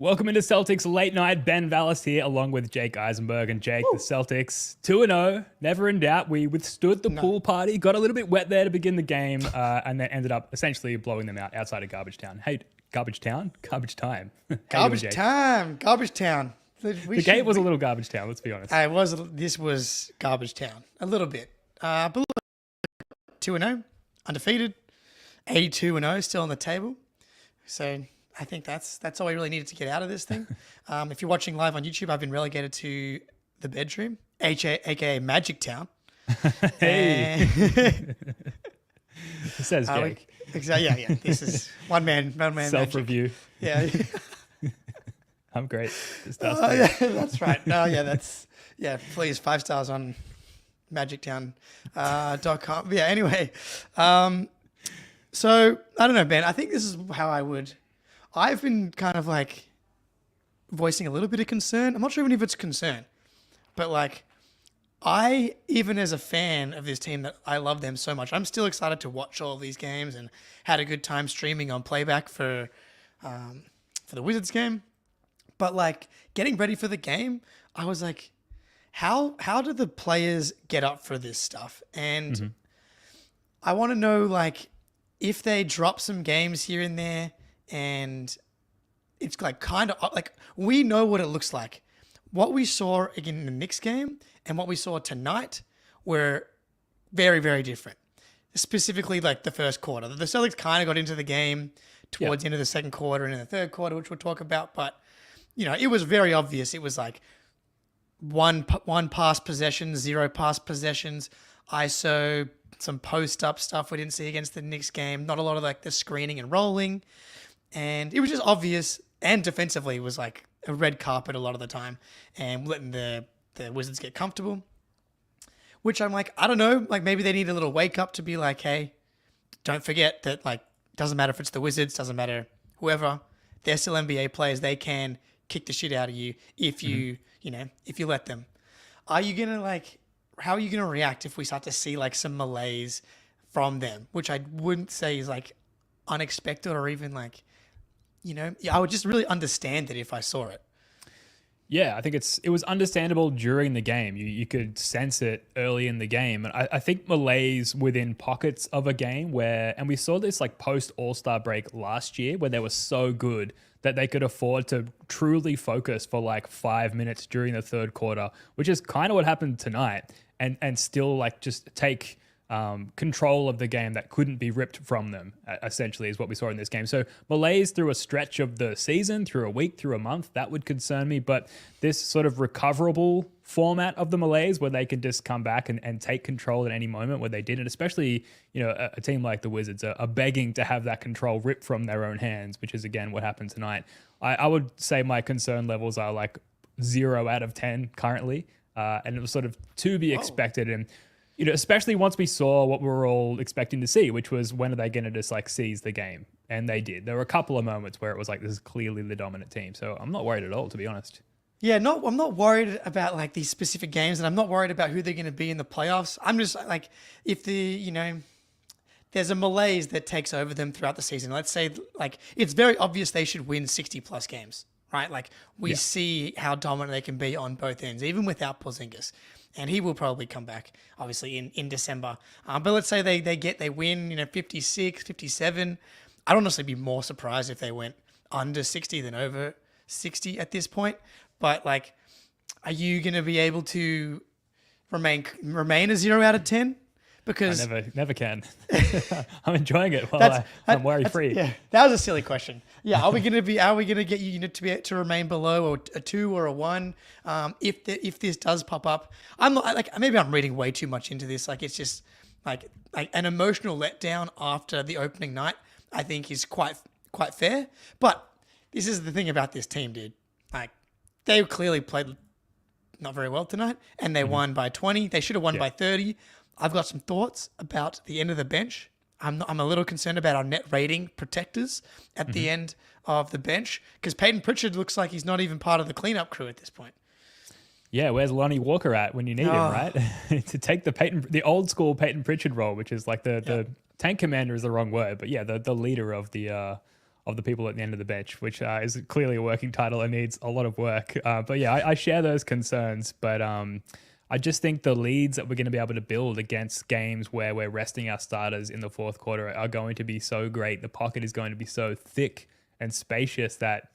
Welcome into Celtics Late Night. Ben Vallis here, along with Jake Eisenberg. And Jake, the Celtics 2-0, never in doubt. We withstood the pool party, got a little bit wet there to begin the game, and then ended up essentially blowing them out outside of Garbage Town. Hey, Garbage Town? Garbage time. Garbage time. Garbage Town. The gate was a little Garbage Town, let's be honest. This was Garbage Town. A little bit. But look, 2-0, undefeated, 82-0, still on the table. So I think that's all we really needed to get out of this thing. If you're watching live on YouTube, I've been relegated to the bedroom, aka Magic Town. Hey. It says Jake. Exactly. Yeah. This is one man self-review. Magic. Yeah. I'm great. Yeah, that's right. No, yeah, please 5 stars on magictown.com. Yeah. Anyway, so I don't know, Ben. I think this is how I've been kind of like voicing a little bit of concern. I'm not sure even if it's concern, but like even as a fan of this team that I love them so much, I'm still excited to watch all of these games and had a good time streaming on playback for the Wizards game. But like getting ready for the game, I was like, how do the players get up for this stuff? And I want to know like if they drop some games here and there. And it's like kind of like we know what it looks like. What we saw in the Knicks game and what we saw tonight were very, very different. Specifically, like the first quarter. The Celtics kind of got into the game towards the end of the second quarter and in the third quarter, which we'll talk about. But, you know, it was very obvious. It was like one pass possession, 0 pass possessions, ISO, some post-up stuff we didn't see against the Knicks game. Not a lot of like the screening and rolling. And it was just obvious, and defensively was like a red carpet a lot of the time, and letting the Wizards get comfortable. Which I'm like, I don't know, like maybe they need a little wake up to be like, hey, don't forget that like doesn't matter if it's the Wizards, doesn't matter whoever, they're still NBA players. They can kick the shit out of you if you if you let them. How are you gonna react if we start to see like some malaise from them, which I wouldn't say is like unexpected or even like. I would just really understand it if I saw it. Yeah, I think it was understandable during the game. You could sense it early in the game. And I think malaise within pockets of a game and we saw this like post All-Star break last year where they were so good that they could afford to truly focus for like 5 minutes during the third quarter, which is kind of what happened tonight, and still like just take control of the game that couldn't be ripped from them, essentially, is what we saw in this game. So malaise through a stretch of the season, through a week, through a month, that would concern me. But this sort of recoverable format of the malaise where they could just come back and take control at any moment where they did, and especially, a team like the Wizards are begging to have that control ripped from their own hands, which is, again, what happened tonight. I would say my concern levels are like 0 out of 10 currently, and it was sort of to be expected. And especially once we saw what we were all expecting to see, which was when are they going to just like seize the game? And they did. There were a couple of moments where it was like, this is clearly the dominant team. So I'm not worried at all, to be honest. Yeah, I'm not worried about like these specific games, and I'm not worried about who they're going to be in the playoffs. I'm just like, if there's a malaise that takes over them throughout the season. Let's say like, it's very obvious they should win 60 plus games, right? Like we see how dominant they can be on both ends, even without Porzingis. And he will probably come back, obviously, in December. But let's say they win, 56, 57. I'd honestly be more surprised if they went under 60 than over 60 at this point. But, like, are you going to be able to remain a 0 out of 10? Because I never can. I'm enjoying it while I'm worry free. Yeah, that was a silly question. Yeah, are we going to get you to remain below a 2 or a 1? If this does pop up, I'm not like, maybe I'm reading way too much into this. Like it's just like an emotional letdown after the opening night, I think is quite fair. But this is the thing about this team, dude. Like they clearly played not very well tonight, and they won by 20. They should have won by 30. I've got some thoughts about the end of the bench. I'm a little concerned about our net rating protectors at the end of the bench, because Peyton Pritchard looks like he's not even part of the cleanup crew at this point. Yeah, where's Lonnie Walker at when you need him, right? To take the old school Peyton Pritchard role, which is like the tank commander is the wrong word, but yeah, the leader of the of the people at the end of the bench, which is clearly a working title and needs a lot of work. But yeah, I share those concerns. But I just think the leads that we're going to be able to build against games where we're resting our starters in the fourth quarter are going to be so great. The pocket is going to be so thick and spacious that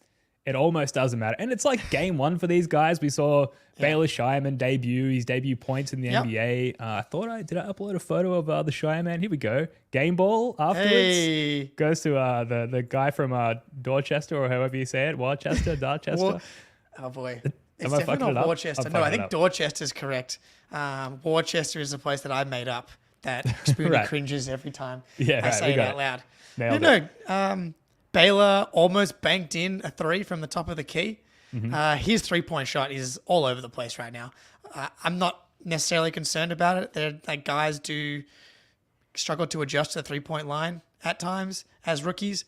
it almost doesn't matter. And it's like game one for these guys. We saw Baylor Shireman his debut points in the NBA. Did I upload a photo of the Shireman? Here we go. Game ball afterwards. Goes to the guy from Dorchester, or however you say it. Dorchester. Oh boy. Am It's I fucking definitely it not up? Worcester. I'm No, I fucking it think up. Dorchester is correct. Worcester is a place that I made up that Spoonie Right. cringes every time Yeah, I right, say we it got out it. loud. Nailed it. Baylor almost banked in a 3 from the top of the key. Mm-hmm. His 3-point shot is all over the place right now. I'm not necessarily concerned about it. Guys do struggle to adjust to the 3-point line at times as rookies.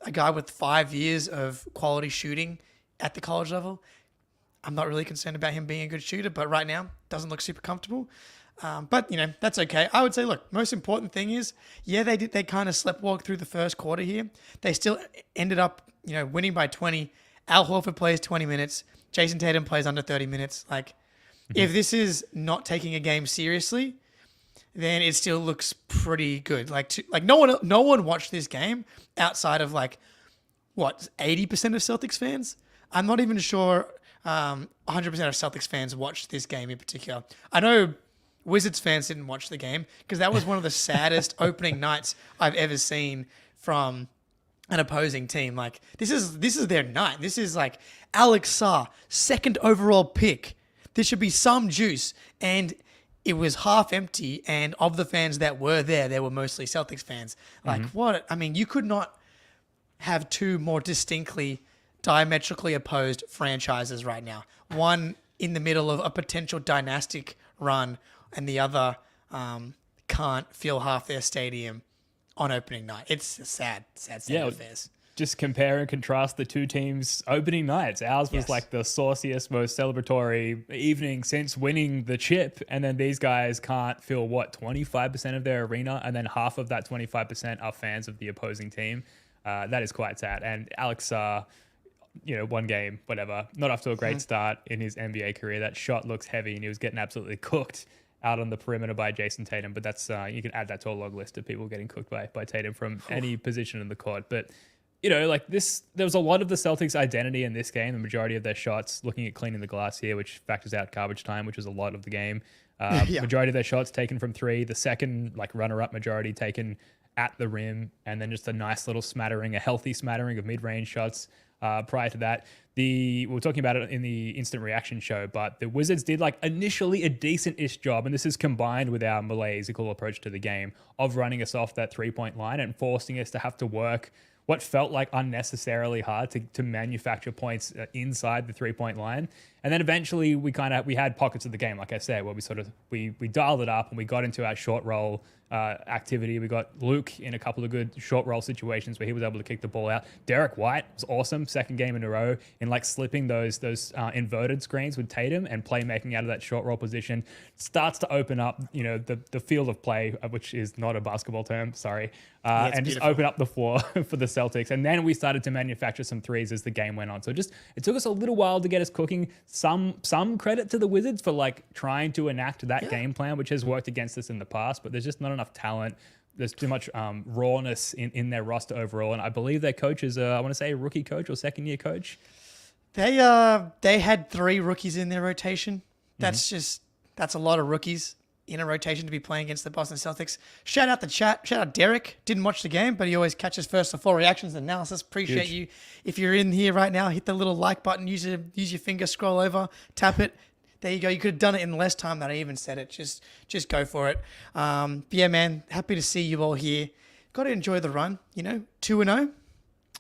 A guy with 5 years of quality shooting at the college level, I'm not really concerned about him being a good shooter, but right now doesn't look super comfortable. But that's okay. I would say, look, most important thing is, they kind of sleptwalk through the first quarter here. They still ended up, winning by 20. Al Horford plays 20 minutes. Jayson Tatum plays under 30 minutes. If this is not taking a game seriously, then it still looks pretty good. No one watched this game outside of 80% of Celtics fans. I'm not even sure 100% of Celtics fans watched this game in particular. I know Wizards fans didn't watch the game because that was one of the saddest opening nights I've ever seen from an opposing team. This is their night. This is Alex Sarr, second overall pick. There should be some juice. And it was half empty. And of the fans that were there, they were mostly Celtics fans. What? I mean, you could not have two more diametrically opposed franchises right now. One in the middle of a potential dynastic run, and the other can't fill half their stadium on opening night. It's a sad state of affairs. Just compare and contrast the two teams' opening nights. Ours was the sauciest, most celebratory evening since winning the chip, and then these guys can't fill 25% of their arena, and then half of that 25% are fans of the opposing team. That is quite sad. And Alex one game, whatever, not off to a great start in his NBA career. That shot looks heavy, and he was getting absolutely cooked out on the perimeter by Jayson Tatum. But that's you can add that to a log list of people getting cooked by Tatum from any position in the court. But there was a lot of the Celtics' identity in this game. The majority of their shots, looking at cleaning the glass here, which factors out garbage time, which is a lot of the game. Majority of their shots taken from three. The second runner-up majority taken at the rim, and then just a nice little smattering, a healthy smattering of mid-range shots. Prior to that, we were talking about it in the instant reaction show, but the Wizards did initially a decent-ish job, and this is combined with our Malaisical approach to the game of running us off that 3-point line and forcing us to have to work what felt like unnecessarily hard to manufacture points inside the 3-point line. And then eventually we had pockets of the game, like I said, where we dialed it up and we got into our short roll activity. We got Luke in a couple of good short roll situations where he was able to kick the ball out. Derrick White was awesome, second game in a row in slipping those inverted screens with Tatum and playmaking out of that short roll position. Starts to open up, the field of play, which is not a basketball term, sorry, and just open up the floor for the Celtics. And then we started to manufacture some threes as the game went on. So it took us a little while to get us cooking. Some credit to the Wizards for trying to enact that game plan, which has worked against us in the past, but there's just not enough talent. There's too much rawness in their roster overall. And I believe their coach is, I want to say, a rookie coach or second-year coach. They had 3 rookies in their rotation. That's a lot of rookies in a rotation to be playing against the Boston Celtics. Shout out the chat. Shout out Derek. Didn't watch the game, but he always catches first to 4 reactions and analysis. Appreciate you. If you're in here right now, hit the little like button. Use your finger, scroll over, tap it. There you go. You could have done it in less time than I even said it. Just go for it. But yeah, man, happy to see you all here. Got to enjoy the run. 2-0.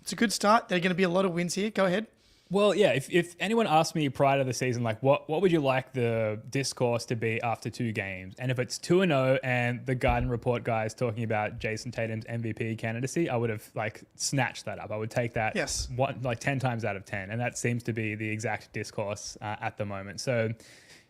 It's a good start. There are going to be a lot of wins here. Go ahead. Well, yeah, if anyone asked me prior to the season, what would you like the discourse to be after 2 games? And if it's 2-0 and the Garden Report guys talking about Jayson Tatum's MVP candidacy, I would have snatched that up. I would take that 10 times out of 10. And that seems to be the exact discourse at the moment. So,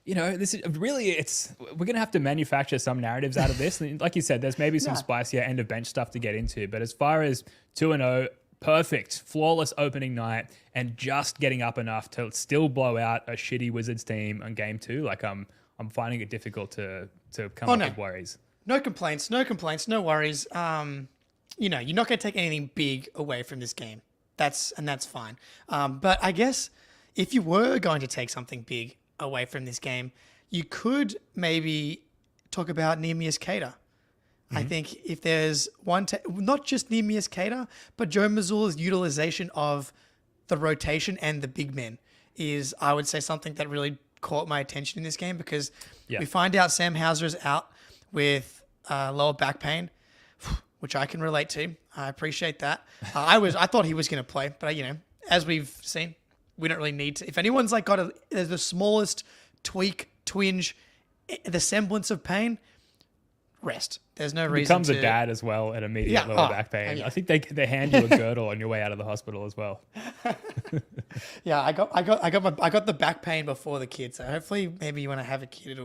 this is really, we're going to have to manufacture some narratives out of this. Like you said, there's maybe some spicier end of bench stuff to get into. But as far as 2-0, perfect, flawless opening night and just getting up enough to still blow out a shitty Wizards team on game 2. Like I'm finding it difficult to come up with worries. No complaints, no worries. You're not going to take anything big away from this game. That's fine. But I guess if you were going to take something big away from this game, you could maybe talk about Neemias Queta. I think if there's one, not just Neemias Queta, but Joe Mazzulla's utilization of the rotation and the big men is, I would say, something that really caught my attention in this game, because we find out Sam Hauser is out with lower back pain, which I can relate to. I appreciate that. I thought he was going to play, but as we've seen, we don't really need to. If anyone's like there's the smallest tweak, twinge, the semblance of pain, rest. There's no reason. Becomes a dad as well at immediate lower back pain. I think they hand you a girdle on your way out of the hospital as well. I got the back pain before the kid. So hopefully, maybe when I have a kid,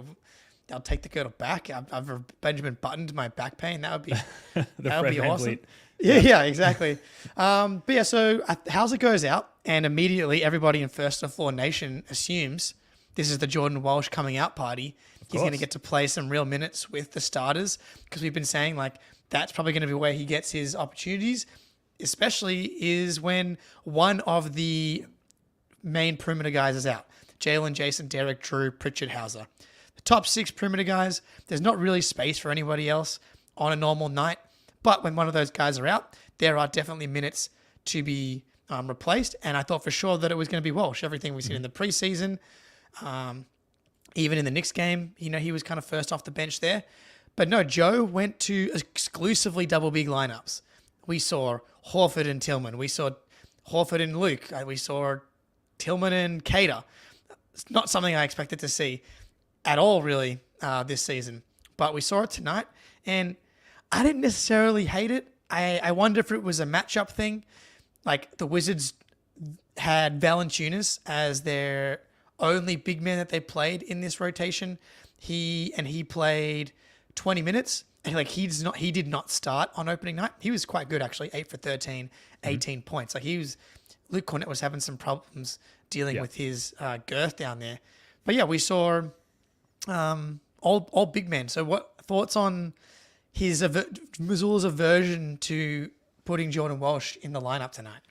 I'll take the girdle back. I've Benjamin buttoned my back pain. That would be awesome. Yeah, exactly. So Hauser goes out, and immediately everybody in First Floor Nation assumes this is the Jordan Walsh coming out party. He's going to get to play some real minutes with the starters, because we've been saying like that's probably going to be where he gets his opportunities, especially is when one of the main perimeter guys is out. Jaylen, Jayson, Derrick, Drew, Pritchard, Hauser. The top 6 perimeter guys, there's not really space for anybody else on a normal night. But when one of those guys are out, there are definitely minutes to be replaced. And I thought for sure that it was going to be Walsh. Everything we've seen in the preseason, even in the Knicks game, he was kind of first off the bench there. But no, Joe went to exclusively double big lineups. We saw Horford and Tillman. We saw Horford and Luke. We saw Tillman and Queta. It's not something I expected to see at all, really, this season. But we saw it tonight, and I didn't necessarily hate it. I wonder if it was a matchup thing. Like, the Wizards had Valanciunas as their only big man that they played in this rotation. He played 20 minutes. And he did not start on opening night. He was quite good, actually. 8 for 13, 18 points. Like, Luke Cornett was having some problems dealing with his girth down there. But yeah, we saw all big men. So what thoughts on Mazzulla's aversion to putting Jordan Walsh in the lineup tonight?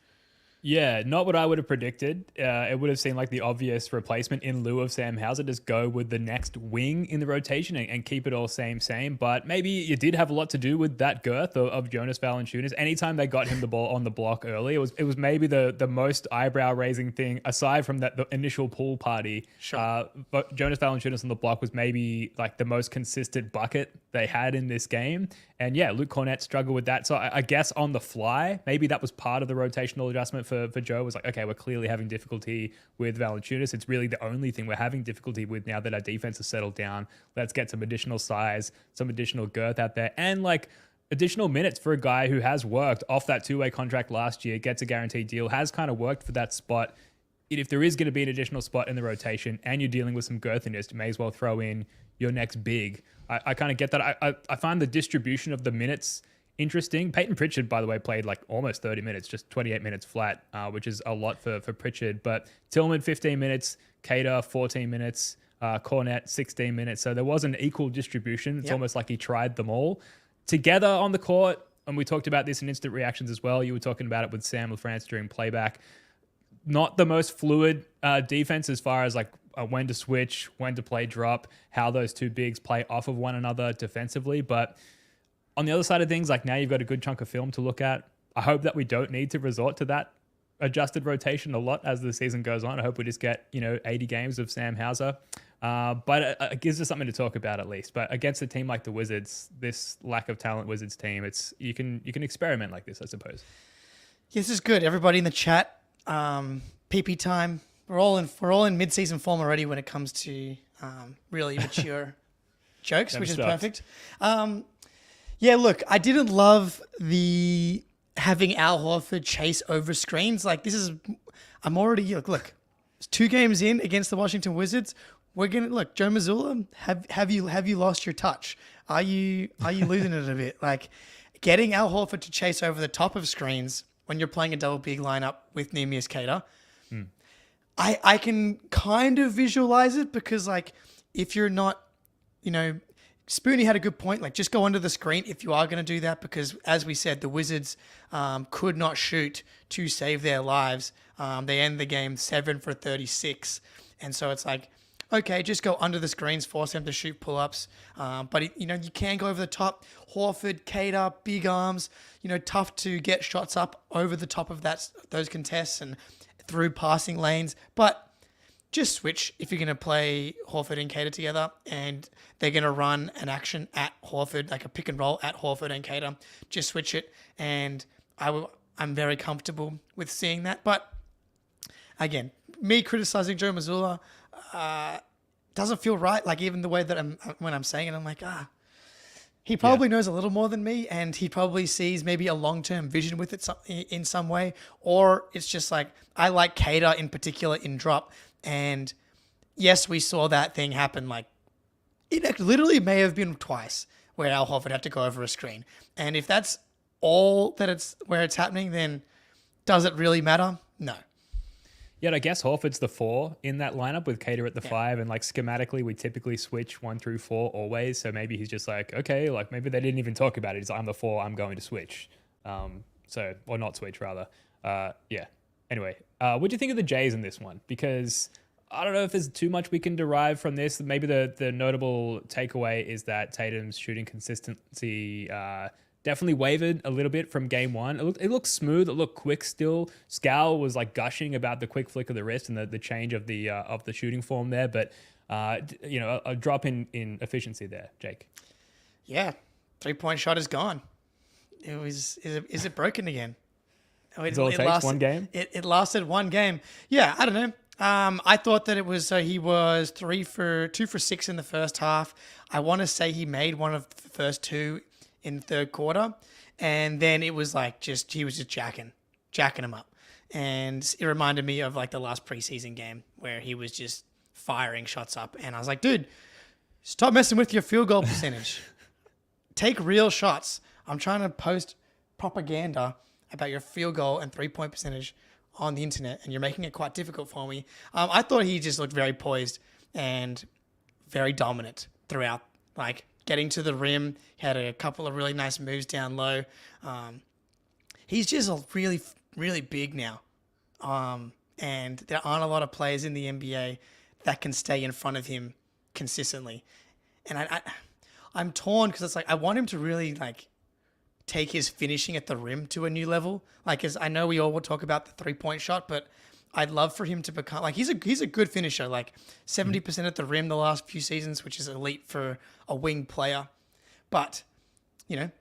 Yeah, not what I would have predicted. It would have seemed like the obvious replacement in lieu of Sam Hauser. Just go with the next wing in the rotation and keep it all same. But maybe it did have a lot to do with that girth of Jonas Valanciunas. Anytime they got him the ball on the block early, it was maybe the most eyebrow-raising thing, aside from the initial pool party. Sure. But Jonas Valanciunas on the block was maybe like the most consistent bucket they had in this game. And yeah, Luke Cornett struggled with that. So I guess on the fly, maybe that was part of the rotational adjustment for Joe. Was like, okay, we're clearly having difficulty with Valanciunas. It's really the only thing we're having difficulty with now that our defense has settled down. Let's get some additional size, some additional girth out there, and like additional minutes for a guy who has worked off that 2-way contract last year, gets a guaranteed deal, has kind of worked for that spot. If there is going to be an additional spot in the rotation and you're dealing with some girthiness, you may as well throw in your next big. I kind of get that. I find the distribution of the minutes interesting. Peyton Pritchard, by the way, played like almost 30 minutes, just 28 minutes flat, which is a lot for Pritchard. But Tillman, 15 minutes, Queta, 14 minutes, Cornett, 16 minutes. So there was an equal distribution. It's almost like he tried them all together on the court. And we talked about this in instant reactions as well. You were talking about it with Sam LaFrance during playback. Not the most fluid defense as far as like when to switch, when to play drop, how those two bigs play off of one another defensively. But on the other side of things, like now you've got a good chunk of film to look at. I hope that we don't need to resort to that adjusted rotation a lot as the season goes on. I hope we just get 80 games of Sam Hauser. But it gives us something to talk about at least. But against a team like the Wizards, this lack of talent Wizards team, you can experiment like this, I suppose. Yeah, this is good. Everybody in the chat, PP time. We're all in mid-season form already when it comes to really mature jokes, which is perfect. Yeah, look, I didn't love the having Al Horford chase over screens. Like I'm already look. It's 2 games in against the Washington Wizards. We're gonna look, Joe Mazzulla. Have you lost your touch? Are you losing it a bit? Like getting Al Horford to chase over the top of screens when you're playing a double big lineup with Neemias Queta. I can kind of visualize it because, like, if you're not, Spoonie had a good point. Like, just go under the screen if you are going to do that because, as we said, the Wizards could not shoot to save their lives. They end the game 7 for 36. And so it's like, okay, just go under the screens, force them to shoot pull-ups. But, you can go over the top. Horford, Queta, big arms, tough to get shots up over the top of those contests and through passing lanes. But just switch if you're going to play Horford and Queta together and they're going to run an action at Horford, like a pick and roll at Horford and Queta. Just switch it. And I'm very comfortable with seeing that. But again, me criticizing Joe Mazzulla doesn't feel right. Like even the way that when I'm saying it, I'm like, he probably knows a little more than me, and he probably sees maybe a long-term vision with it in some way. Or it's just like, I like Queta in particular in drop. And yes, we saw that thing happen. Like, it literally may have been twice where Al Horford had to go over a screen. And if that's all that where it's happening, then does it really matter? No. Yeah, I guess Horford's the 4 in that lineup with Queta at the 5, and like schematically we typically switch 1 through 4 always. So maybe he's just like, okay, like maybe they didn't even talk about it. He's like, I'm the 4, I'm going to switch. Or not switch rather. Yeah. Anyway, what do you think of the Jays in this one? Because I don't know if there's too much we can derive from this. Maybe the notable takeaway is that Tatum's shooting consistency definitely wavered a little bit from game one. It looked smooth. It looked quick still. Scal was like gushing about the quick flick of the wrist and the change of the shooting form there. But, a drop in efficiency there, Jake. Yeah. 3-point shot is gone. Is it broken again? It lasted one game? It lasted one game. Yeah, I don't know. I thought that it was, he was 2 for 6 in the first half. I want to say he made one of the first 2 in the third quarter. And then it was like he was just jacking him up. And it reminded me of like the last preseason game where he was just firing shots up. And I was like, dude, stop messing with your field goal percentage. Take real shots. I'm trying to post propaganda about your field goal and 3-point percentage on the internet, and you're making it quite difficult for me. I thought he just looked very poised and very dominant throughout, like getting to the rim. He had a couple of really nice moves down low. He's just really, really big now. And there aren't a lot of players in the NBA that can stay in front of him consistently. And I'm torn because it's like, I want him to really like take his finishing at the rim to a new level. Like, as I know we all will talk about the 3-point shot, but I'd love for him to become like, he's a good finisher, like 70% at the rim the last few seasons, which is elite for a wing player. But,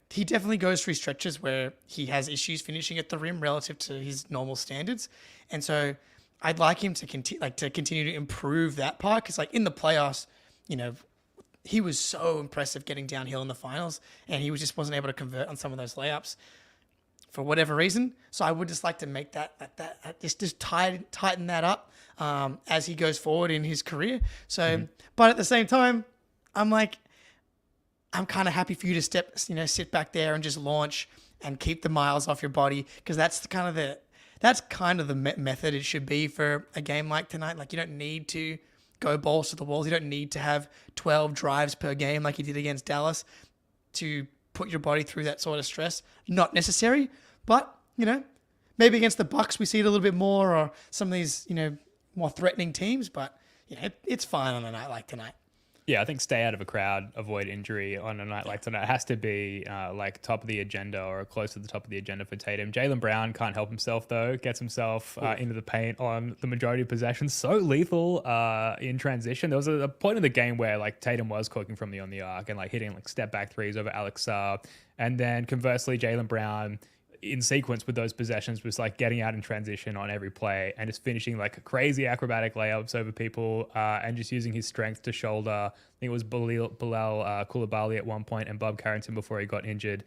he definitely goes through stretches where he has issues finishing at the rim relative to his normal standards. And so I'd like him to continue to improve that part. Cause like in the playoffs, he was so impressive getting downhill in the finals, and he just wasn't able to convert on some of those layups for whatever reason. So I would just like to make just tighten that up as he goes forward in his career. So, But at the same time, I'm kind of happy for you to sit back there and just launch and keep the miles off your body, because that's kind of the method it should be for a game like tonight. Like, you don't need to go balls to the walls. You don't need to have 12 drives per game like you did against Dallas to put your body through that sort of stress. Not necessary, but, maybe against the Bucks we see it a little bit more, or some of these, more threatening teams, but, it's fine on a night like tonight. Yeah, I think stay out of a crowd, avoid injury on a night like tonight has to be like top of the agenda or close to the top of the agenda for Tatum. Jaylen Brown can't help himself though, gets himself into the paint on the majority of possessions. So lethal in transition. There was a point in the game where like Tatum was cooking from on the arc and like hitting like step back threes over Alex and then conversely Jaylen Brown in sequence with those possessions was like getting out in transition on every play and just finishing like crazy acrobatic layups over people and just using his strength to shoulder. I think it was Bilal Coulibaly at one point and Bob Carrington before he got injured,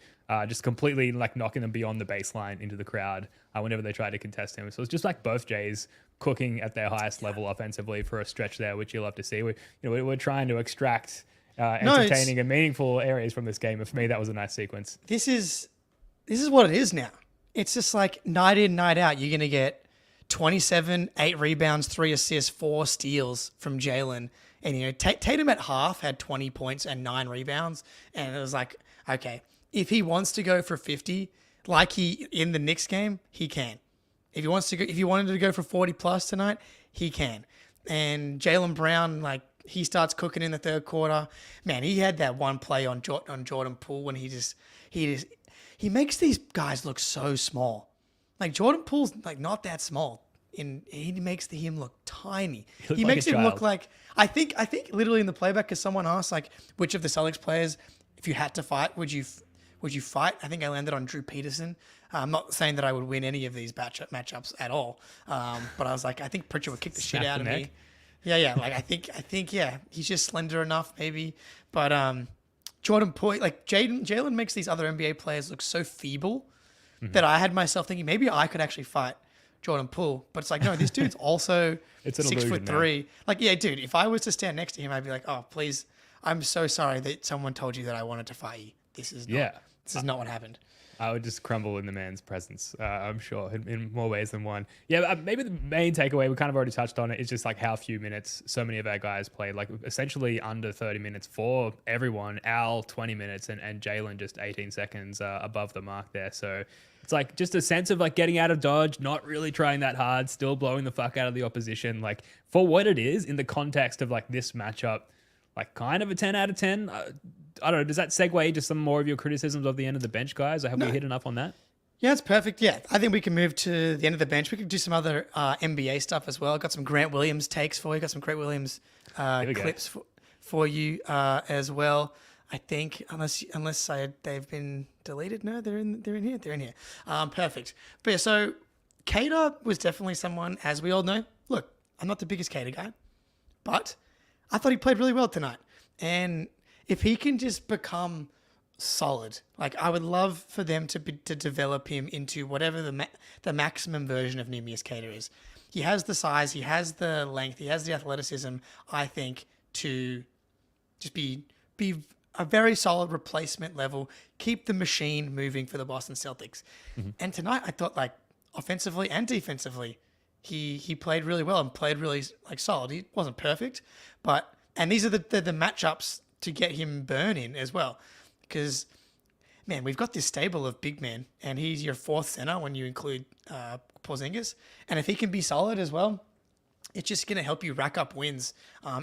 just completely like knocking them beyond the baseline into the crowd whenever they tried to contest him. So it's just like both Jays cooking at their highest level offensively for a stretch there, which you love to see. We're trying to extract entertaining and meaningful areas from this game, and for me that was a nice sequence. This is what it is now. it's just like night in, night out, you're going to get 27, 8 rebounds, 3 assists, 4 steals from Jaylen. And, you know, Tatum at half had 20 points and 9 rebounds. And it was like, okay, if he wants to go for 50, like he in the Knicks game, he can. If he wants to go, if he wanted to go for 40 plus tonight, he can. And Jaylen Brown, like, he starts cooking in the third quarter. Man, he had that one play on Jordan Poole when he makes these guys look so small. Like, Jordan Poole's like not that small. He makes him look tiny. He makes him look like, I think literally in the playback, because someone asked like which of the Celtics players, if you had to fight, would you fight? I think I landed on Drew Peterson. I'm not saying that I would win any of these matchups at all, but I was like, I think Pritchard would kick the shit out of me. Yeah. Like I think, yeah, he's just slender enough, maybe. But Jordan Poole, like Jaylen makes these other NBA players look so feeble that I had myself thinking maybe I could actually fight Jordan Poole. But it's like, no, this dude's also 6'3". Man. Like, yeah, dude, if I was to stand next to him, I'd be like, oh, please, I'm so sorry that someone told you that I wanted to fight you. This is not what happened. I would just crumble in the man's presence, I'm sure, in more ways than one. Yeah, maybe the main takeaway, we kind of already touched on it, is just like how few minutes so many of our guys played. Like essentially under 30 minutes for everyone. Al, 20 minutes, and Jaylen just 18 seconds above the mark there. So it's like just a sense of like getting out of dodge, not really trying that hard, still blowing the fuck out of the opposition. Like for what it is in the context of like this matchup, like kind of a 10 out of 10. I don't know. Does that segue into some more of your criticisms of the end of the bench, guys? Or have we hit enough on that? Yeah, it's perfect. Yeah, I think we can move to the end of the bench. We could do some other NBA stuff as well. Got some Grant Williams takes for you. Got some Grant Williams clips for you as well. I think unless they've been deleted. No, they're in here. They're in here. Perfect. But yeah, so Cater was definitely someone, as we all know. Look, I'm not the biggest Cater guy, but I thought he played really well tonight. And if he can just become solid, like I would love for them to develop him into whatever the maximum version of Neemias Cater is. He has the size, he has the length, he has the athleticism, I think, to just be a very solid replacement level, keep the machine moving for the Boston Celtics. Mm-hmm. And tonight I thought like offensively and defensively, he played really well and played really like solid. He wasn't perfect, and these are the matchups to get him burn in as well. Because, man, we've got this stable of big men, and he's your fourth center when you include Porzingis. And if he can be solid as well, it's just going to help you rack up wins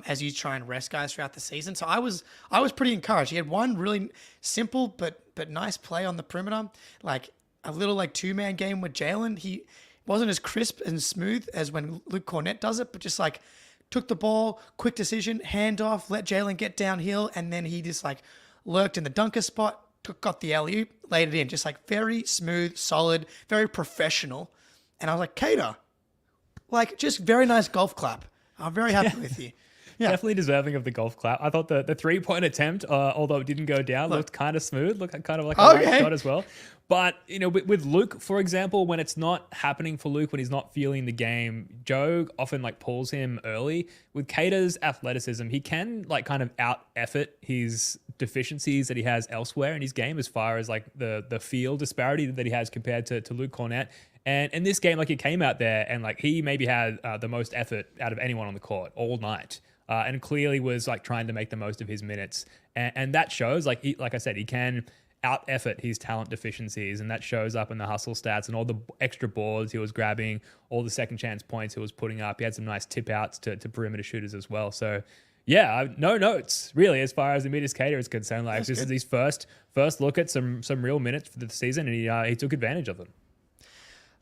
as you try and rest guys throughout the season. So I was pretty encouraged. He had one really simple but nice play on the perimeter, like a little like two-man game with Jaylen. He wasn't as crisp and smooth as when Luke Cornett does it, but just like took the ball, quick decision, handoff, let Jaylen get downhill, and then he just like lurked in the dunker spot, got the alley-oop, laid it in. Just like very smooth, solid, very professional. And I was like, Cater, like just very nice golf clap. I'm very happy with you. Yeah. Definitely deserving of the golf clap. I thought the three-point attempt, although it didn't go down, looked kind of smooth, looked kind of like a light shot as well. But, you know, with Luke, for example, when it's not happening for Luke, when he's not feeling the game, Joe often like pulls him early. With Cater's athleticism, he can like kind of out-effort his deficiencies that he has elsewhere in his game as far as like the field disparity that he has compared to Luke Cornett. And in this game, like he came out there and like he maybe had the most effort out of anyone on the court all night. And clearly was like trying to make the most of his minutes. And that shows, like I said, he can out-effort his talent deficiencies, and that shows up in the hustle stats and all the extra boards he was grabbing, all the second chance points he was putting up. He had some nice tip outs to perimeter shooters as well. So yeah, no notes really as far as the Neemias Cater is concerned. Like this is his first look at some real minutes for the season, and he took advantage of them.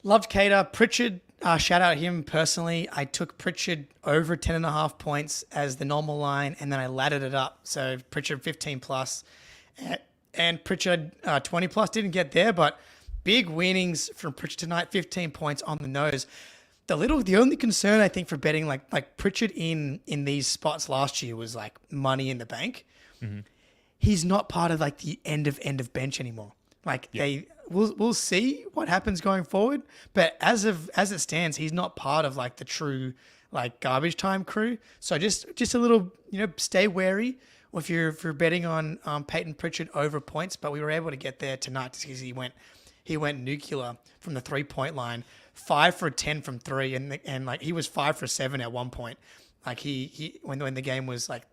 Loved Cater. Pritchard, shout out him personally. I took Pritchard over 10.5 points as the normal line, and then I laddered it up. So Pritchard 15 plus. And Pritchard 20 plus, didn't get there, but big winnings from Pritchard tonight, 15 points on the nose. The only concern I think for betting like Pritchard in these spots last year was like money in the bank. Mm-hmm. He's not part of like the end of bench anymore. Like we'll see what happens going forward, but as it stands, he's not part of like the true like garbage time crew. So just a little, stay wary if you're betting on Peyton Pritchard over points, but we were able to get there tonight just because he went he went nuclear from the 3-point line, 5 for 10 from three, and like he was 5 for 7 at one point. Like he when the game was like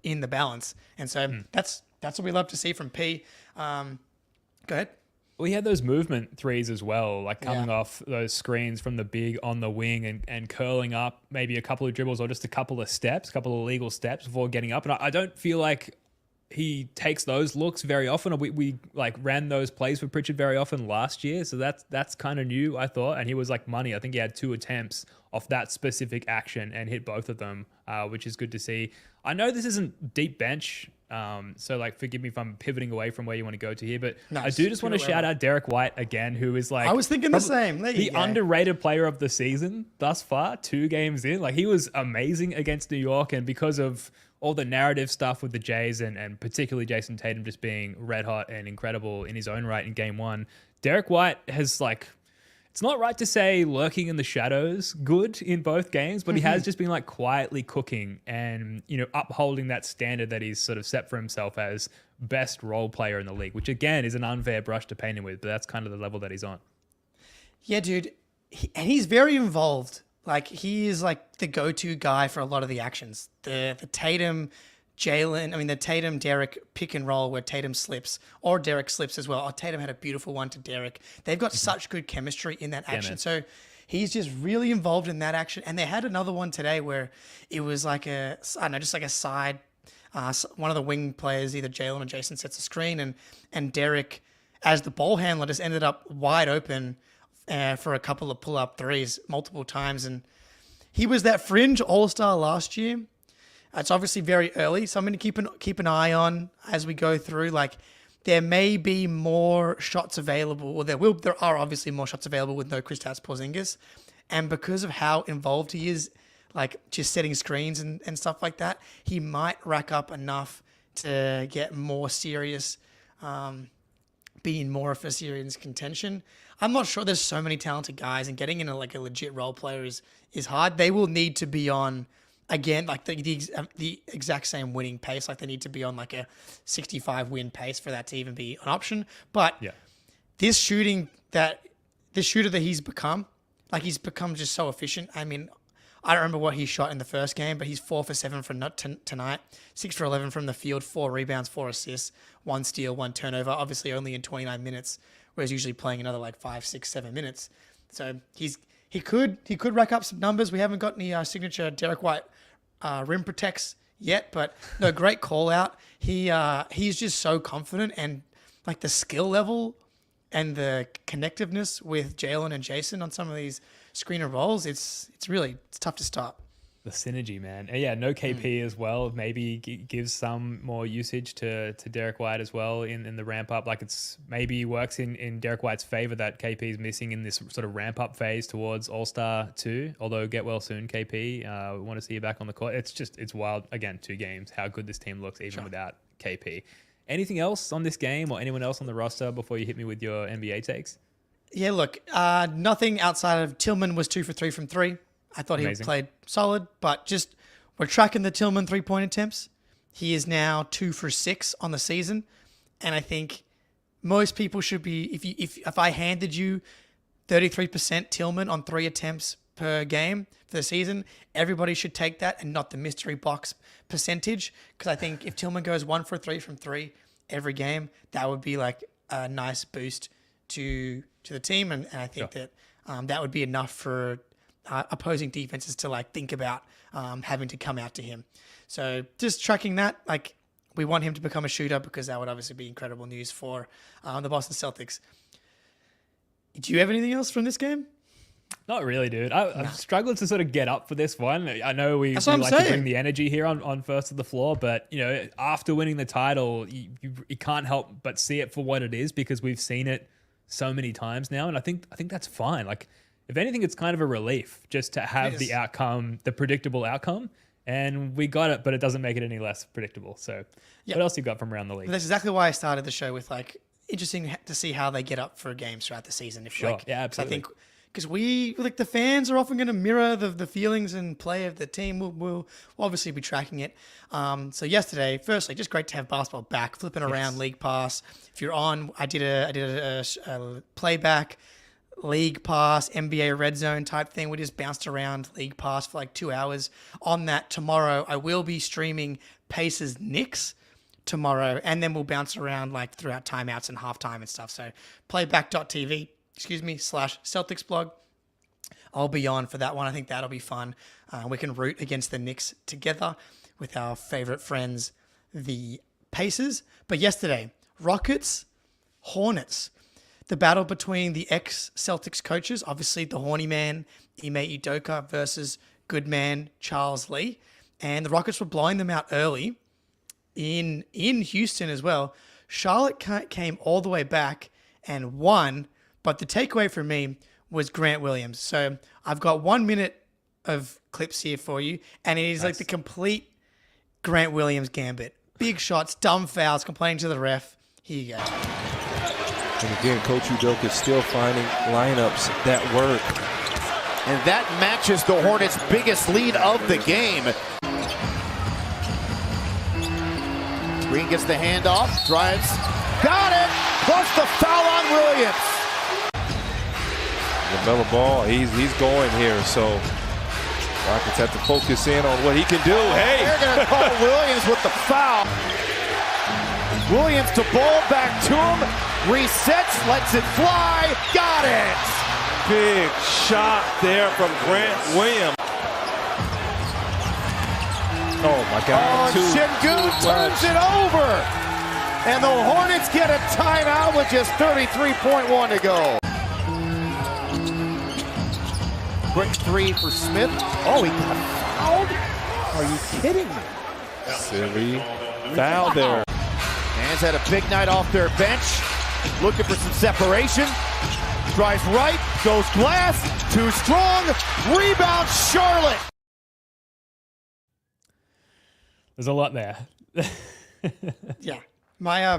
in the balance, and so that's what we love to see from P. Go ahead. Well, he had those movement threes as well, like coming off those screens from the big on the wing and curling up maybe a couple of dribbles or just a couple of legal steps before getting up. And I don't feel like he takes those looks very often. We like ran those plays for Pritchard very often last year. So that's kind of new, I thought. And he was like money. I think he had 2 attempts off that specific action and hit both of them, which is good to see. I know this isn't deep bench, so like forgive me if I'm pivoting away from where you want to go to here, but I do just want to shout out Derrick White again, who is like... I was thinking the same. The underrated player of the season thus far, 2 games in. Like he was amazing against New York, and because of all the narrative stuff with the Jays and particularly Jayson Tatum just being red hot and incredible in his own right in game 1, Derrick White has like... It's not right to say lurking in the shadows good in both games, but he has just been like quietly cooking and, you know, upholding that standard that he's sort of set for himself as best role player in the league, which again is an unfair brush to paint him with, but that's kind of the level that he's on. Yeah, dude. And he's very involved. Like he is like the go-to guy for a lot of the actions. The Tatum... the Tatum Derrick pick and roll where Tatum slips or Derrick slips as well. Oh, Tatum had a beautiful one to Derrick. They've got such good chemistry in that action. So he's just really involved in that action. And they had another one today where it was like just like a side. One of the wing players, either Jaylen or Jayson, sets a screen, and Derrick, as the ball handler, just ended up wide open for a couple of pull-up threes multiple times. And he was that fringe all-star last year. It's obviously very early, so I'm going to keep an eye on as we go through. Like, there may be more shots available, or there are obviously more shots available with no Kristaps Porzingis, and because of how involved he is, like just setting screens and stuff like that, he might rack up enough to get more serious, being more of a serious contention. I'm not sure. There's so many talented guys, and getting into like a legit role player is hard. They will need to be on. Again, like the exact same winning pace, like they need to be on like a 65 win pace for that to even be an option. But this shooter that he's become, like he's become just so efficient. I mean, I don't remember what he shot in the first game, but he's 4 for 7 for tonight, 6 for 11 from the field, 4 rebounds, 4 assists, 1 steal, 1 turnover. Obviously, only in 29 minutes, whereas usually playing another like 5, 6, 7 minutes. So he could rack up some numbers. We haven't got any signature Derrick White rim protects yet, but no, great call out. He's just so confident, and like the skill level and the connectiveness with Jaylen and Jayson on some of these screener rolls, it's tough to stop. The synergy, man. And yeah, no KP as well. Maybe gives some more usage to Derrick White as well in the ramp up. Like it's maybe works in Derrick White's favor that KP is missing in this sort of ramp up phase towards All-Star 2. Although get well soon, KP. We want to see you back on the court. It's wild. Again, 2 games. How good this team looks even without KP. Anything else on this game or anyone else on the roster before you hit me with your NBA takes? Yeah, look, nothing outside of Tillman was 2 for 3 from 3. I thought he played solid, but just we're tracking the Tillman 3-point attempts. He is now 2 for 6 on the season, and I think most people should be. If I handed you 33% Tillman on 3 attempts per game for the season, everybody should take that and not the mystery box percentage, because I think if Tillman goes 1 for 3 from 3 every game, that would be like a nice boost to the team, and I think that that would be enough for opposing defenses to like think about having to come out to him. So just tracking that, like we want him to become a shooter, because that would obviously be incredible news for the Boston Celtics. Do you have anything else from this game? Not really, dude. I've struggled to sort of get up for this one. I know we like to bring the energy here on First of the Floor, but you know, after winning the title, you can't help but see it for what it is, because we've seen it so many times now, and I think that's fine. Like, if anything, it's kind of a relief just to have the outcome, the predictable outcome, and we got it, but it doesn't make it any less predictable. So what else you got from around the league? That's exactly why I started the show with like interesting to see how they get up for games throughout the season. Yeah, absolutely. I think because we, like, the fans are often going to mirror the feelings and play of the team. We'll obviously be tracking it. So yesterday, firstly, just great to have basketball back, flipping around League Pass. If you're on, I did a playback League Pass, NBA Red Zone type thing. We just bounced around League Pass for like 2 hours. On that tomorrow, I will be streaming Pacers Knicks tomorrow, and then we'll bounce around like throughout timeouts and halftime and stuff. So playback.tv, /Celtics blog. I'll be on for that one. I think that'll be fun. We can root against the Knicks together with our favorite friends, the Pacers. But yesterday, Rockets, Hornets. The battle between the ex-Celtics coaches, obviously the horny man, Ime Udoka versus good man, Charles Lee. And the Rockets were blowing them out early in Houston as well. Charlotte came all the way back and won. But the takeaway for me was Grant Williams. So I've got 1 minute of clips here for you. And it is like the complete Grant Williams gambit. Big shots, dumb fouls, complaining to the ref. Here you go. And again, Coach Udoka is still finding lineups that work. And that matches the Hornets' biggest lead of the game. Green gets the handoff, drives, got it, plus the foul on Williams. LaMelo Ball, he's going here, so Rockets have to focus in on what he can do. Hey! They're going to call Williams with the foul. Williams to ball back to him, resets, lets it fly, got it! Big shot there from Grant Williams. Oh my God. Şengün turns it over. And the Hornets get a timeout with just 33.1 to go. Quick three for Smith. Oh, he got fouled? Are you kidding me? Silly foul there. Mans had a big night off their bench. Looking for some separation. Drives right, goes glass, too strong. Rebound, Charlotte. There's a lot there. Yeah. My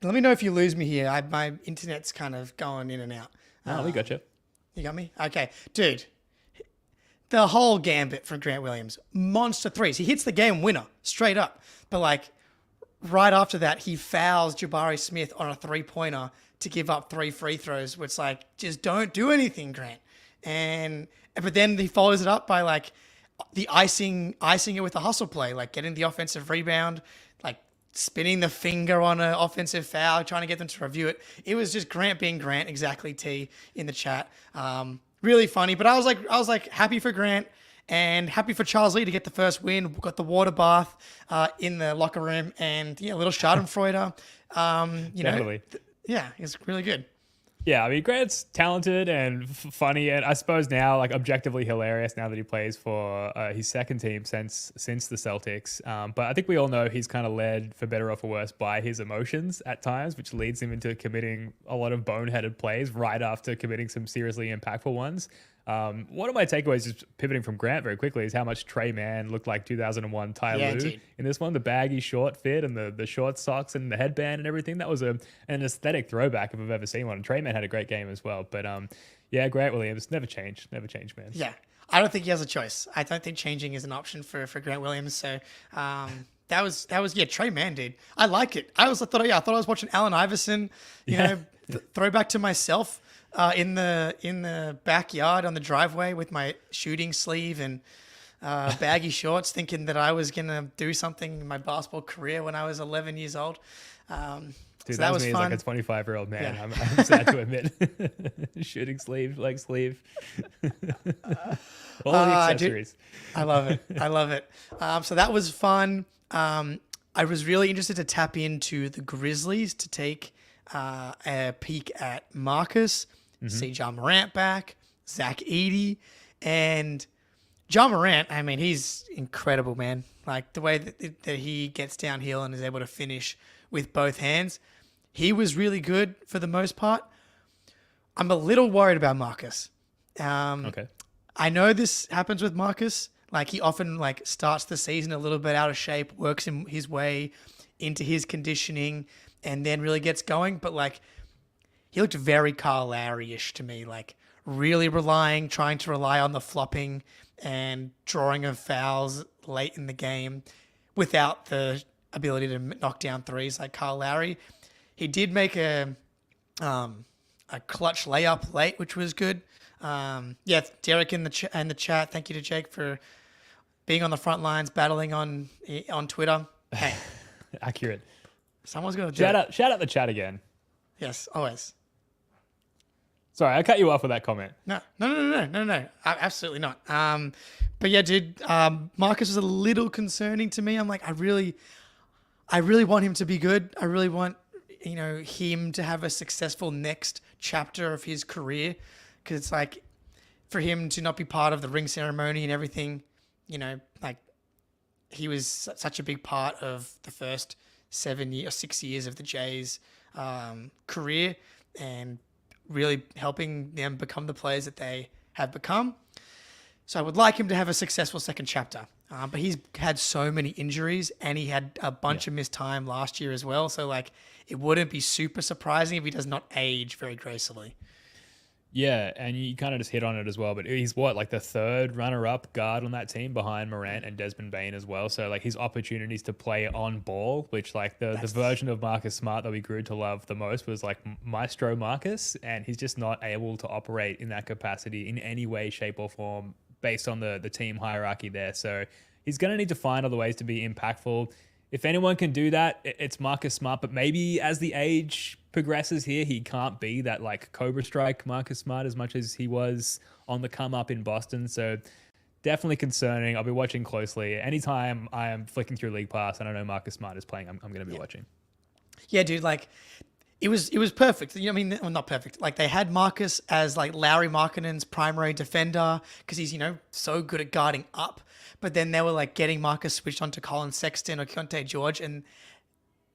let me know if you lose me here. My internet's kind of going in and out. Oh, we got you. You got me? Okay. Dude, the whole gambit from Grant Williams. Monster threes. He hits the game winner straight up. But like right after that, he fouls Jabari Smith on a three-pointer to give up 3 free throws, which like just don't do anything, Grant. But then he follows it up by like the icing it with a hustle play, like getting the offensive rebound, like spinning the finger on an offensive foul, trying to get them to review it. It was just Grant being Grant, exactly T in the chat. Really funny, but I was like happy for Grant and happy for Charles Lee to get the first win. We got the water bath in the locker room, and yeah, a little Schadenfreude. Definitely. Yeah, it's really good. Yeah, I mean, Grant's talented and funny, and I suppose now, like, objectively hilarious now that he plays for his second team since the Celtics. But I think we all know he's kind of led, for better or for worse, by his emotions at times, which leads him into committing a lot of boneheaded plays right after committing some seriously impactful ones. One of my takeaways, just pivoting from Grant very quickly, is how much Trey Mann looked like 2001 Ty Lue in this one. The baggy short fit and the short socks and the headband and everything. That was an aesthetic throwback if I've ever seen one. And Trey Mann had a great game as well. But yeah, Grant Williams, never change, man. Yeah, I don't think he has a choice. I don't think changing is an option for Grant Williams. So that was Trey Mann, dude. I like it. I thought I was watching Allen Iverson, you know, throwback to myself. In the backyard on the driveway with my shooting sleeve and baggy shorts, thinking that I was gonna do something in my basketball career when I was 11 years old. Dude, so that was me fun. as like a 25-year-old man. Yeah. I'm sad to admit. Shooting sleeve, leg sleeve, all the accessories. I love it. So that was fun. I was really interested to tap into the Grizzlies to take a peek at Marcus. See Ja Morant back, Zach Edey, and Ja Morant. I mean, he's incredible, man. Like the way that he gets downhill and is able to finish with both hands. He was really good for the most part. I'm a little worried about Marcus. Okay. I know this happens with Marcus. Like he often like starts the season a little bit out of shape, works his way into his conditioning, and then really gets going. But like he looked very Kyle Lowry-ish to me, like really trying to rely on the flopping and drawing of fouls late in the game without the ability to knock down threes like Kyle Lowry. He did make a clutch layup late, which was good. Derek in the chat. Thank you to Jake for being on the front lines, battling on Twitter. Hey, Accurate. Someone's got to do it. Shout out the chat again. Yes, always. Sorry, I cut you off with that comment. No, absolutely not. But yeah, dude, Marcus was a little concerning to me. I'm like, I really want him to be good. I really want, him to have a successful next chapter of his career. Because it's like, for him to not be part of the ring ceremony and everything, like, he was such a big part of the first 6 years of the Jays' career and really helping them become the players that they have become. So I would like him to have a successful second chapter. But he's had so many injuries and he had a bunch of missed time last year as well. So like, it wouldn't be super surprising if he does not age very gracefully. Yeah, and you kind of just hit on it as well, but he's like the third runner-up guard on that team behind Morant and Desmond Bane as well. So like his opportunities to play on ball, which like the version of Marcus Smart that we grew to love the most was like Maestro Marcus, and he's just not able to operate in that capacity in any way, shape or form based on the team hierarchy there. So he's going to need to find other ways to be impactful. If anyone can do that, it's Marcus Smart, but maybe as the age progresses here, he can't be that like Cobra Strike Marcus Smart as much as he was on the come up in Boston. So definitely concerning. I'll be watching closely. Anytime I am flicking through League Pass and I know Marcus Smart is playing, I'm going to be watching. Yeah, dude, like it was perfect. Well, not perfect. Like they had Marcus as like Lauri Markkanen's primary defender because he's, so good at guarding up. But then they were like getting Marcus switched onto Colin Sexton or Keontae George. And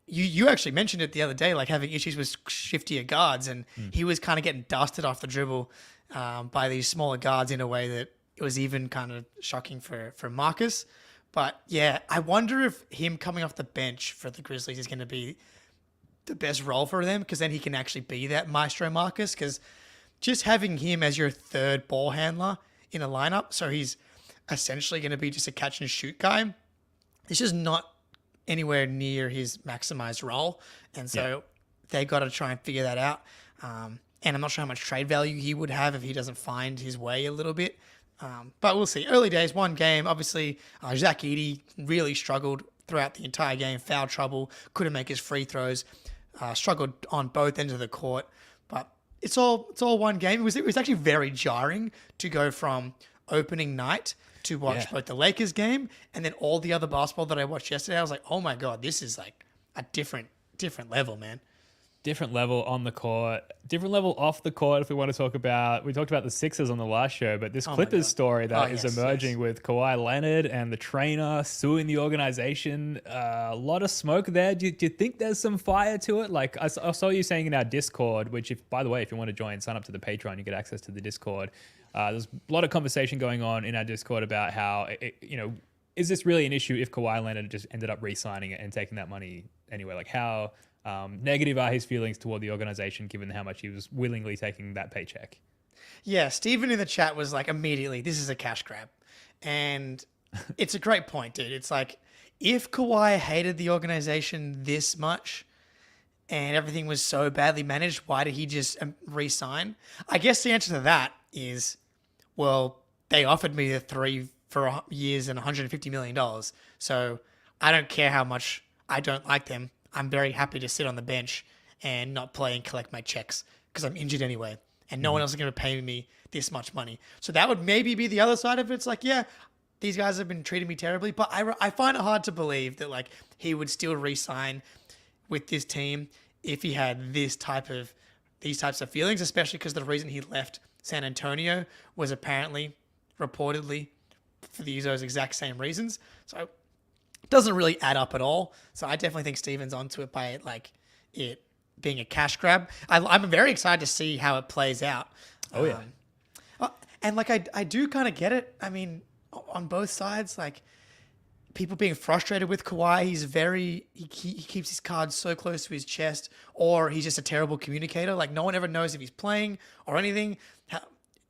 you actually mentioned it the other day, like having issues with shiftier guards. And he was kind of getting dusted off the dribble by these smaller guards in a way that it was even kind of shocking for Marcus. But yeah, I wonder if him coming off the bench for the Grizzlies is going to be the best role for them, because then he can actually be that Maestro Marcus, because just having him as your third ball handler in a lineup, so he's essentially going to be just a catch and shoot guy, it's just not anywhere near his maximized role. And so they got to try and figure that out. And I'm not sure how much trade value he would have if he doesn't find his way a little bit. But we'll see. Early days, one game. Obviously, Zach Edey really struggled throughout the entire game. Foul trouble, couldn't make his free throws. Struggled on both ends of the court. But it's all one game. It was actually very jarring to go from opening night to watch both the Lakers game and then all the other basketball that I watched yesterday. I was like, oh my God, this is like a different level, man. Different level on the court, different level off the court. If we want to talk about, we talked about the Sixers on the last show, but this Clippers story that is emerging with Kawhi Leonard and the trainer suing the organization, a lot of smoke there. Do you think there's some fire to it? Like I saw you saying in our Discord, which by the way, if you want to join, sign up to the Patreon, you get access to the Discord. There's a lot of conversation going on in our Discord about how, is this really an issue if Kawhi Leonard just ended up re-signing it and taking that money anyway? Like how negative are his feelings toward the organization given how much he was willingly taking that paycheck? Yeah, Steven in the chat was like, immediately, this is a cash grab. And it's a great point, dude. It's like, if Kawhi hated the organization this much and everything was so badly managed, why did he just re-sign? I guess the answer to that is, well, they offered me the 3 years and $150 million. So I don't care how much I don't like them. I'm very happy to sit on the bench and not play and collect my checks because I'm injured anyway. And no one else is going to pay me this much money. So that would maybe be the other side of it. It's like, yeah, these guys have been treating me terribly. But I find it hard to believe that like he would still re-sign with this team if he had these types of feelings, especially because the reason he left San Antonio was apparently, reportedly, for those exact same reasons. So it doesn't really add up at all. So I definitely think Steven's onto it by it being a cash grab. I'm very excited to see how it plays out. Oh, yeah. And I do kind of get it. I mean, on both sides, like people being frustrated with Kawhi, he keeps his cards so close to his chest, or he's just a terrible communicator. Like no one ever knows if he's playing or anything.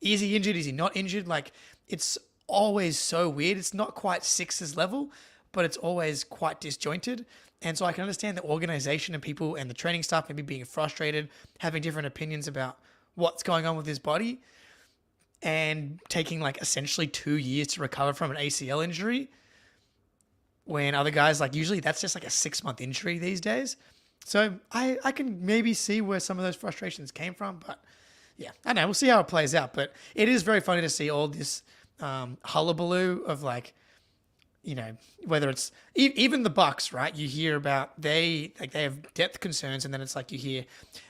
Is he injured? Is he not injured? Like, it's always so weird. It's not quite Sixers level, but it's always quite disjointed. And so I can understand the organization and people and the training staff maybe being frustrated, having different opinions about what's going on with his body, and taking like essentially 2 years to recover from an ACL injury, when other guys, like, usually that's just like a 6-month injury these days. So I can maybe see where some of those frustrations came from, but yeah, I don't know. We'll see how it plays out. But it is very funny to see all this hullabaloo of, like, you know, whether it's even the Bucks, right? You hear about they have depth concerns, and then it's like you hear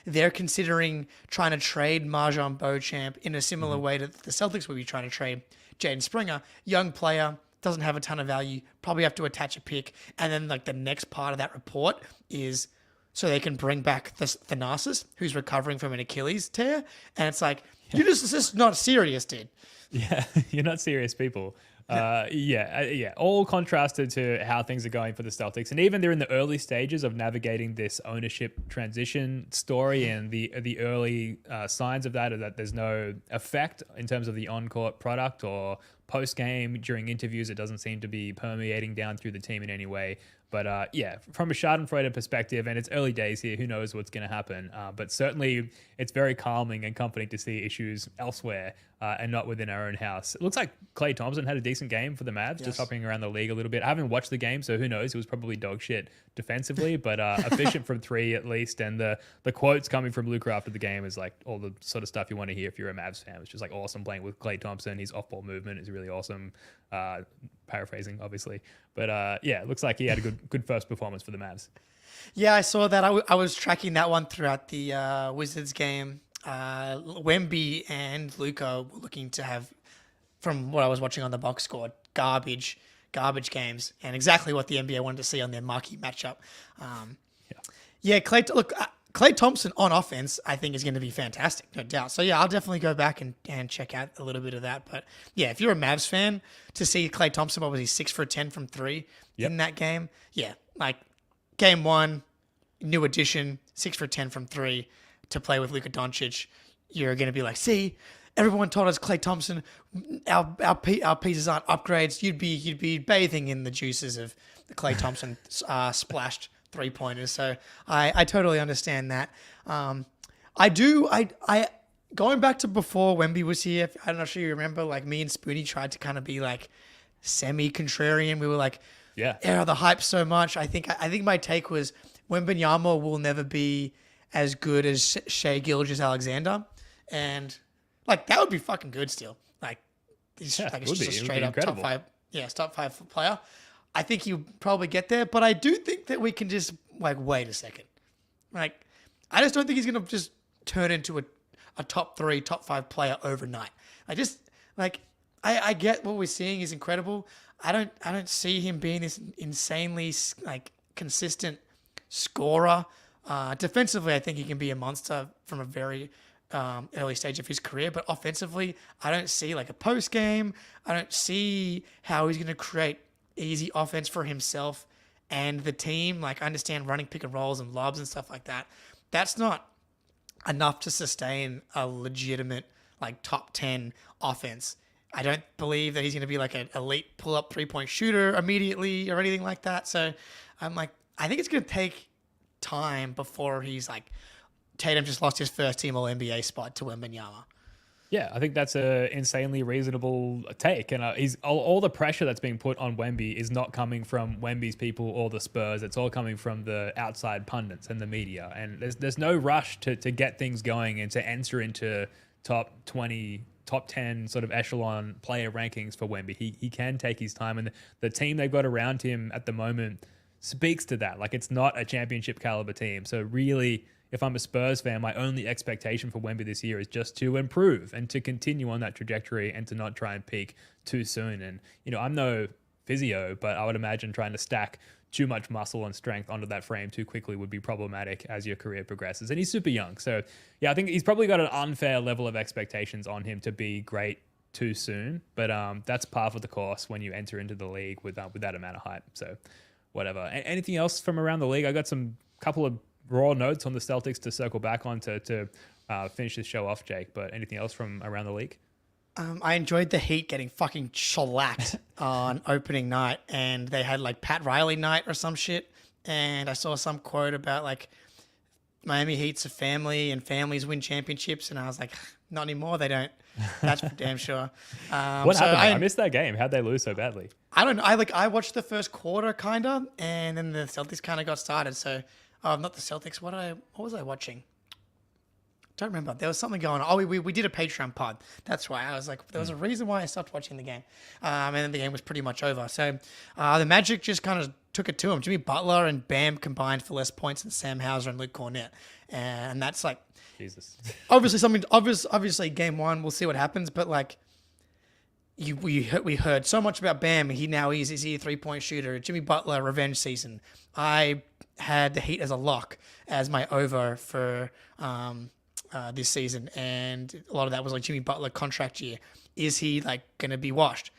they're considering trying to trade Marjon Beauchamp in a similar way to the Celtics would be trying to trade Jaden Springer, young player, doesn't have a ton of value, probably have to attach a pick, and then like the next part of that report is so they can bring back Thanasis, who's recovering from an Achilles tear, and it's like you're just not serious, dude. Yeah, you're not serious people. All contrasted to how things are going for the Celtics, and even they're in the early stages of navigating this ownership transition story, and the early signs of that are that there's no effect in terms of the on-court product or post-game during interviews. It doesn't seem to be permeating down through the team in any way. But from a Schadenfreude perspective, and it's early days here, who knows what's going to happen. But certainly it's very calming and comforting to see issues elsewhere and not within our own house. It looks like Klay Thompson had a decent game for the Mavs, just hopping around the league a little bit. I haven't watched the game, so who knows? It was probably dog shit defensively, but efficient from three at least. And the quotes coming from Luka after the game is like all the sort of stuff you want to hear if you're a Mavs fan. It's just like awesome playing with Klay Thompson. His off-ball movement is really awesome. Paraphrasing, obviously. But it looks like he had a good first performance for the Mavs. Yeah, I saw that. I was tracking that one throughout the Wizards game. Wemby and Luka were looking to have, from what I was watching on the box score, garbage games, and exactly what the NBA wanted to see on their marquee matchup. Klay Thompson on offense, I think, is going to be fantastic, no doubt. So, yeah, I'll definitely go back and check out a little bit of that. But, yeah, if you're a Mavs fan, to see Klay Thompson, what was he, 6 for 10 from 3 in that game? Yeah, like, game one, new addition, 6 for 10 from 3 to play with Luka Doncic. You're going to be like, see, everyone told us Klay Thompson, our pieces aren't upgrades. You'd be bathing in the juices of the Klay Thompson splashed three-pointers. So I totally understand that. I going back to before Wemby was here, I'm not sure you remember, like, me and Spoonie tried to kind of be like semi-contrarian. We were like, the hype so much. I think my take was Wembanyama will never be as good as Shai Gilgeous-Alexander, and like that would be fucking good still. Like he's like it's just a straight up top five player. I think he'll probably get there, but I do think that we can just like wait a second. Like I just don't think he's gonna just turn into a top 3, top 5 player overnight. I get what we're seeing is incredible. I don't see him being this insanely like consistent scorer. Defensively, I think he can be a monster from a very early stage of his career, but offensively, I don't see like a post game. I don't see how he's going to create easy offense for himself and the team. Like I understand running pick and rolls and lobs and stuff like that. That's not enough to sustain a legitimate like top 10 offense. I don't believe that he's going to be like an elite pull-up 3-point shooter immediately or anything like that. So I'm like, I think it's going to take time before he's like Tatum just lost his first team All NBA spot to Wembanyama. Yeah, I think that's a insanely reasonable take, and he's all the pressure that's being put on Wemby is not coming from Wemby's people or the Spurs. It's all coming from the outside pundits and the media, and there's no rush to get things going and to enter into top 20, top 10 sort of echelon player rankings for Wemby. He can take his time, and the team they've got around him at the moment speaks to that. Like it's not a championship caliber team. So really, if I'm a Spurs fan, my only expectation for Wemby this year is just to improve and to continue on that trajectory and to not try and peak too soon. And, I'm no physio, but I would imagine trying to stack too much muscle and strength onto that frame too quickly would be problematic as your career progresses. And he's super young. So yeah, I think he's probably got an unfair level of expectations on him to be great too soon. But that's par for the course when you enter into the league with that amount of hype. So whatever. Anything else from around the league? I got some couple of raw notes on the Celtics to circle back on to finish this show off, Jake. But anything else from around the league? I enjoyed the Heat getting fucking shellacked on opening night, and they had like Pat Riley night or some shit. And I saw some quote about like Miami Heat's a family and families win championships, and I was like, not anymore. They don't. That's for damn sure. What happened? I missed that game. How'd they lose so badly? I don't know. I watched the first quarter kinda, and then the Celtics kind of got started. So, not the Celtics. What was I watching? Don't remember. There was something going on. Oh, we did a Patreon pod. That's why I was like, there was a reason why I stopped watching the game. And then the game was pretty much over. So the Magic just kind of took it to him. Jimmy Butler and Bam combined for less points than Sam Hauser and Luke Cornett. And that's like, Jesus. Obviously, game one, we'll see what happens. But like, we heard so much about Bam. He's a 3-point shooter. Jimmy Butler, revenge season. I had the Heat as a lock as my over for this season, and a lot of that was like Jimmy Butler contract year. Is he like going to be washed?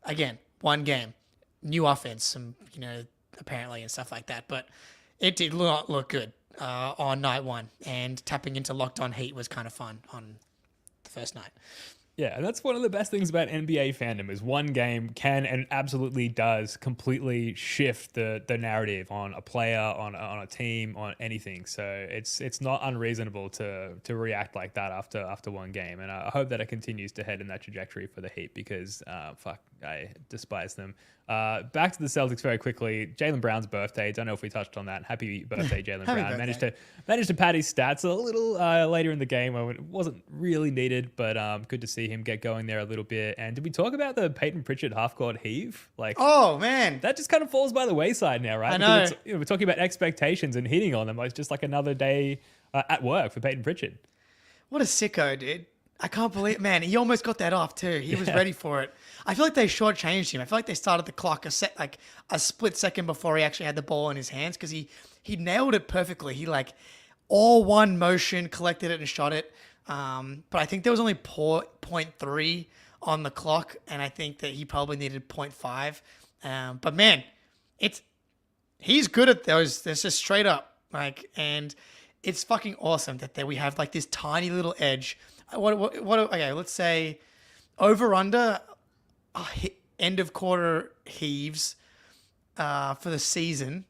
Again, one game, new offense, apparently and stuff like that. But it did not look good on night one, and tapping into Locked On Heat was kind of fun on the first night. Yeah, and that's one of the best things about NBA fandom is one game can and absolutely does completely shift the narrative on a player, on a team, on anything. So it's not unreasonable to react like that after one game. And I hope that it continues to head in that trajectory for the Heat because, I despise them. Back to the Celtics very quickly. Jaylen Brown's birthday. Don't know if we touched on that. Happy birthday, Jaylen Brown. Birthday. Managed to pad his stats a little later in the game when it wasn't really needed, but good to see him get going there a little bit. And did we talk about the Peyton Pritchard half-court heave? Like, oh man, that just kind of falls by the wayside now, right? I know. Because we're talking about expectations and hitting on them. Like, it's just like another day at work for Peyton Pritchard. What a sicko, dude. I can't believe it. Man, he almost got that off too. He was ready for it. I feel like they shortchanged him. I feel like they started the clock a split second before he actually had the ball in his hands because he nailed it perfectly. He like all one motion, collected it and shot it. But I think there was only 0.3 on the clock, and I think that he probably needed 0.5. But man, he's good at those. That's just straight up and it's fucking awesome that we have like this tiny little edge. Okay, let's say over under end of quarter heaves for the season,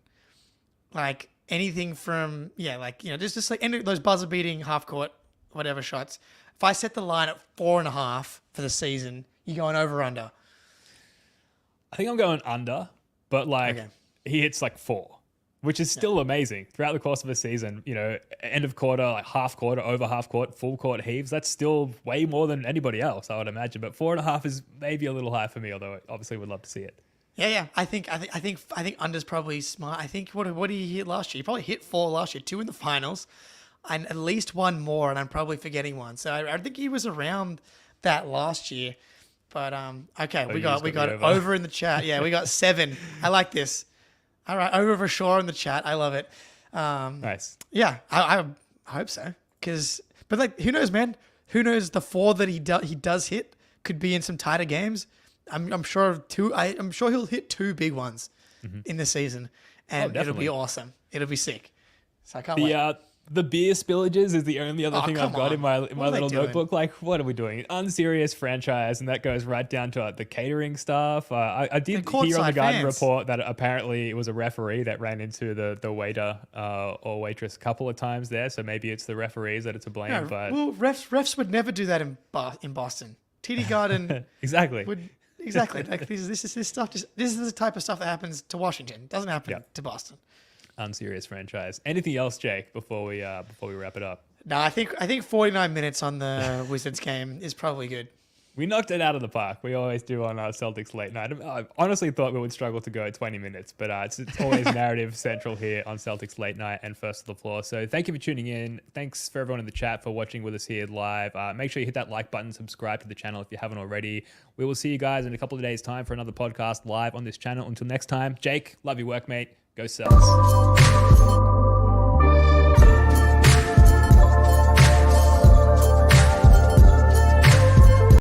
like anything from just like end of those buzzer beating half court whatever shots. If I set the line at 4.5 for the season, you going over under? I think I'm going under, but he hits like 4. Which is still amazing throughout the course of a season. End of quarter, like half quarter, over half court, full court heaves. That's still way more than anybody else, I would imagine. But 4.5 is maybe a little high for me, although I obviously would love to see it. Yeah. I think under's probably smart. I think what did he hit last year? He probably hit 4 last year, 2 in the finals, and at least 1 more. And I'm probably forgetting one. So I think he was around that last year. But okay, we got over in the chat. Yeah, we got 7. I like this. All right, over for sure in the chat. I love it. Nice. Yeah, I hope so. But like, who knows, man? Who knows? The 4 that he does hit could be in some tighter games. I'm sure of 2. I'm sure he'll hit 2 big ones in the season, and it'll be awesome. It'll be sick. So I can't wait. The beer spillages is the only other thing I've got in my little doing? notebook. Like, what are we doing? Unserious franchise, and that goes right down to the catering stuff. I did hear on the Garden Report that apparently it was a referee that ran into the waiter or waitress a couple of times there. So maybe it's the referees that are to blame. No, but refs would never do that in Boston. TD Garden exactly. Exactly. Like this is stuff. This is the type of stuff that happens to Washington. It doesn't happen to Boston. Unserious franchise. Anything else, Jake? Before we wrap it up. No, I think 49 minutes on the Wizards game is probably good. We knocked it out of the park. We always do on our Celtics Late Night. I honestly thought we would struggle to go 20 minutes, but it's always narrative central here on Celtics Late Night and First to the Floor. So thank you for tuning in. Thanks for everyone in the chat for watching with us here live. Make sure you hit that like button, subscribe to the channel if you haven't already. We will see you guys in a couple of days' time for another podcast live on this channel. Until next time, Jake, love your work, mate. Go Celtics.